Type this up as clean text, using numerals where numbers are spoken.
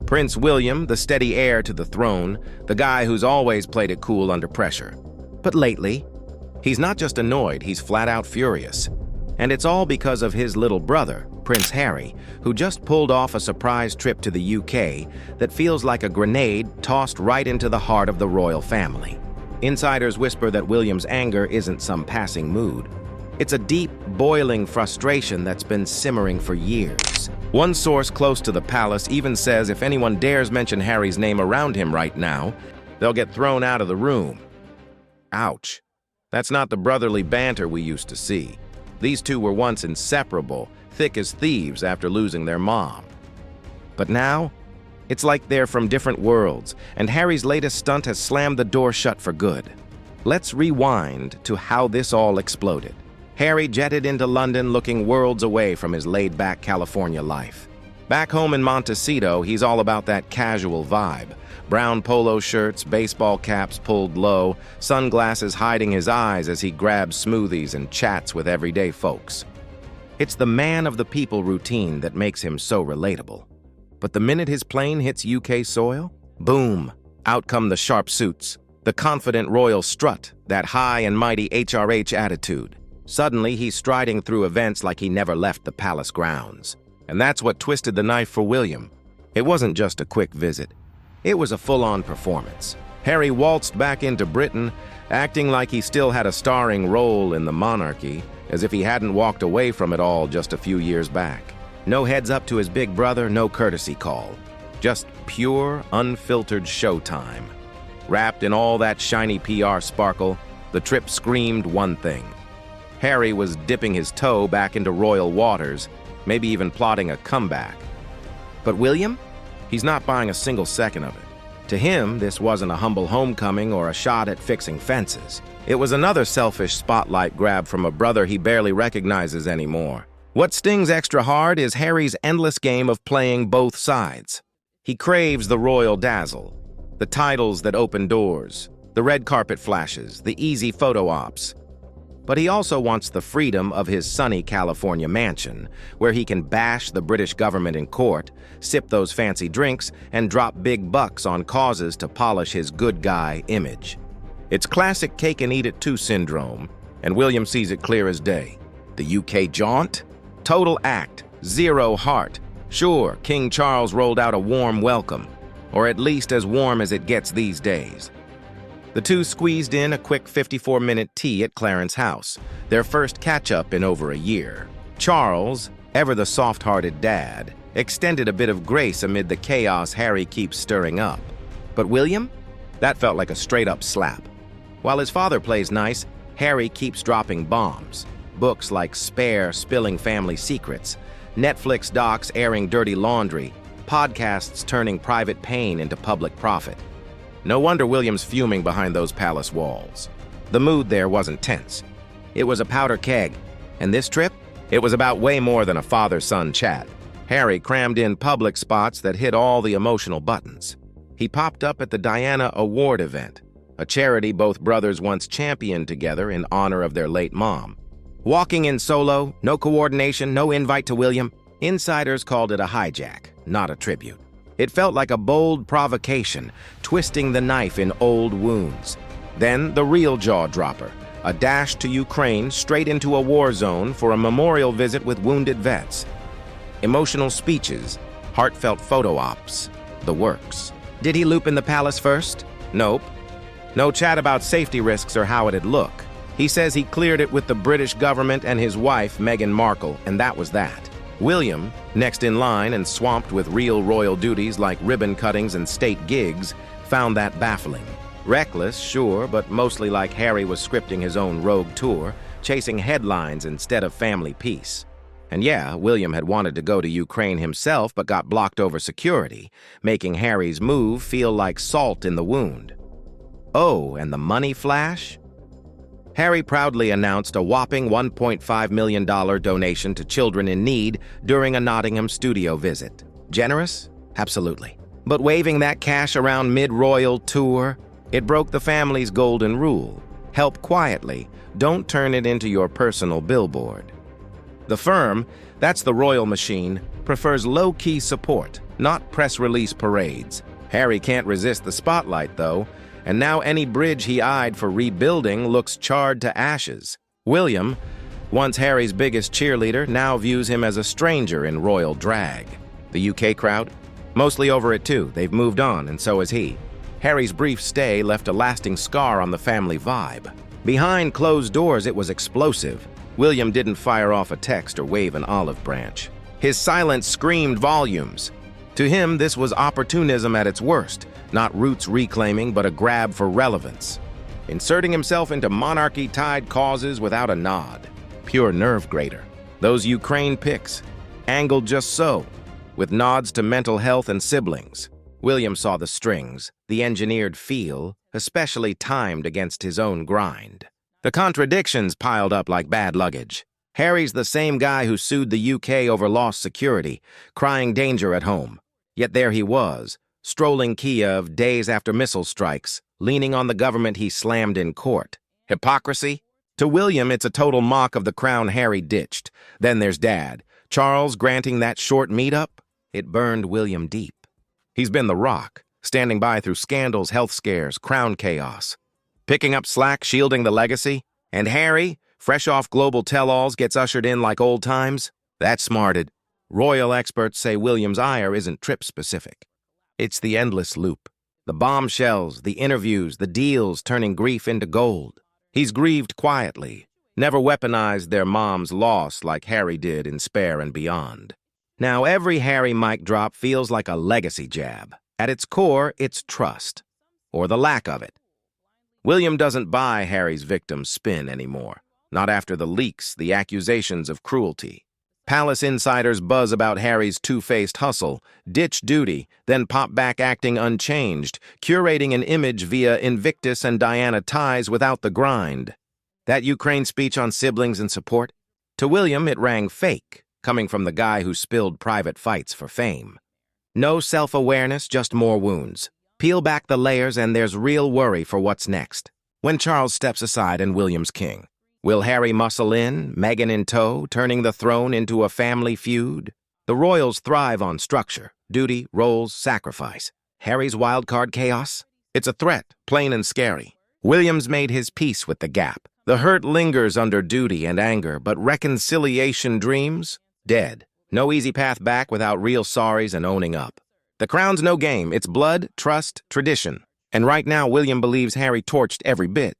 Prince William, the steady heir to the throne, the guy who's always played it cool under pressure. But lately, he's not just annoyed, he's flat-out furious. And it's all because of his little brother, Prince Harry, who just pulled off a surprise trip to the UK that feels like a grenade tossed right into the heart of the royal family. Insiders whisper that William's anger isn't some passing mood. It's a deep, boiling frustration that's been simmering for years. One source close to the palace even says if anyone dares mention Harry's name around him right now, they'll get thrown out of the room. Ouch. That's not the brotherly banter we used to see. These two were once inseparable, thick as thieves after losing their mom. But now, it's like they're from different worlds, and Harry's latest stunt has slammed the door shut for good. Let's rewind to how this all exploded. Harry jetted into London looking worlds away from his laid-back California life. Back home in Montecito, he's all about that casual vibe. Brown polo shirts, baseball caps pulled low, sunglasses hiding his eyes as he grabs smoothies and chats with everyday folks. It's the man of the people routine that makes him so relatable. But the minute his plane hits UK soil, boom, out come the sharp suits, the confident royal strut, that high and mighty HRH attitude. Suddenly, he's striding through events like he never left the palace grounds. And that's what twisted the knife for William. It wasn't just a quick visit. It was a full-on performance. Harry waltzed back into Britain, acting like he still had a starring role in the Monarchy, as if he hadn't walked away from it all just a few years back. No heads up to his big brother, no courtesy call. Just pure, unfiltered showtime. Wrapped in all that shiny PR sparkle, the trip screamed one thing. Harry was dipping his toe back into royal waters, maybe even plotting a comeback. But William? He's not buying a single second of it. To him, this wasn't a humble homecoming or a shot at fixing fences. It was another selfish spotlight grab from a brother he barely recognizes anymore. What stings extra hard is Harry's endless game of playing both sides. He craves the royal dazzle, the titles that open doors, the red carpet flashes, the easy photo ops. But he also wants the freedom of his sunny California mansion, where he can bash the British government in court, sip those fancy drinks, and drop big bucks on causes to polish his good guy image. It's classic cake-and-eat-it-too syndrome, and William sees it clear as day. The UK jaunt? Total act, zero heart. Sure, King Charles rolled out a warm welcome, or at least as warm as it gets these days. The two squeezed in a quick 54-minute tea at Clarence's house, their first catch-up in over a year. Charles, ever the soft-hearted dad, extended a bit of grace amid the chaos Harry keeps stirring up. But William? That felt like a straight-up slap. While his father plays nice, Harry keeps dropping bombs. Books like Spare spilling family secrets, Netflix docs airing dirty laundry, podcasts turning private pain into public profit. No wonder William's fuming behind those palace walls. The mood there wasn't tense. It was a powder keg. And this trip? It was about way more than a father-son chat. Harry crammed in public spots that hit all the emotional buttons. He popped up at the Diana Award event, a charity both brothers once championed together in honor of their late mom. Walking in solo, no coordination, no invite to William, insiders called it a hijack, not a tribute. It felt like a bold provocation, twisting the knife in old wounds. Then the real jaw-dropper, a dash to Ukraine straight into a war zone for a memorial visit with wounded vets. Emotional speeches, heartfelt photo ops, the works. Did he loop in the palace first? Nope. No chat about safety risks or how it'd look. He says he cleared it with the British government and his wife, Meghan Markle, and that was that. William, next in line and swamped with real royal duties like ribbon cuttings and state gigs, found that baffling. Reckless, sure, but mostly like Harry was scripting his own rogue tour, chasing headlines instead of family peace. And yeah, William had wanted to go to Ukraine himself but got blocked over security, making Harry's move feel like salt in the wound. Oh, and the money flash? Harry proudly announced a whopping $1.5 million donation to children in need during a Nottingham studio visit. Generous? Absolutely. But waving that cash around mid-royal tour, it broke the family's golden rule. Help quietly, don't turn it into your personal billboard. The firm, that's the royal machine, prefers low-key support, not press release parades. Harry can't resist the spotlight, though, and now any bridge he eyed for rebuilding looks charred to ashes. William, once Harry's biggest cheerleader, now views him as a stranger in royal drag. The UK crowd? Mostly over it too. They've moved on, and so has he. Harry's brief stay left a lasting scar on the family vibe. Behind closed doors, it was explosive. William didn't fire off a text or wave an olive branch. His silence screamed volumes. To him, this was opportunism at its worst, not roots reclaiming, but a grab for relevance. Inserting himself into monarchy-tied causes without a nod. Pure nerve grater. Those Ukraine pics, angled just so, with nods to mental health and siblings. William saw the strings, the engineered feel, especially timed against his own grind. The contradictions piled up like bad luggage. Harry's the same guy who sued the UK over lost security, crying danger at home. Yet there he was, strolling Kiev days after missile strikes, leaning on the government he slammed in court. Hypocrisy? To William, it's a total mock of the crown Harry ditched. Then there's Dad. Charles granting that short meetup? It burned William deep. He's been the rock, standing by through scandals, health scares, crown chaos. Picking up slack, shielding the legacy. And Harry, fresh off global tell-alls, gets ushered in like old times? That's smarted. Royal experts say William's ire isn't trip-specific. It's the endless loop. The bombshells, the interviews, the deals turning grief into gold. He's grieved quietly, never weaponized their mom's loss like Harry did in Spare and Beyond. Now every Harry mic drop feels like a legacy jab. At its core, it's trust, or the lack of it. William doesn't buy Harry's victim's spin anymore, not after the leaks, the accusations of cruelty. Palace insiders buzz about Harry's two-faced hustle, ditch duty, then pop back acting unchanged, curating an image via Invictus and Diana ties without the grind. That Ukraine speech on siblings and support? To William, it rang fake, coming from the guy who spilled private fights for fame. No self-awareness, just more wounds. Peel back the layers and there's real worry for what's next. When Charles steps aside and William's king, will Harry muscle in, Meghan in tow, turning the throne into a family feud? The royals thrive on structure, duty, roles, sacrifice. Harry's wildcard chaos? It's a threat, plain and scary. William's made his peace with the gap. The hurt lingers under duty and anger, but reconciliation dreams? Dead. No easy path back without real sorries and owning up. The crown's no game. It's blood, trust, tradition. And right now, William believes Harry torched every bit.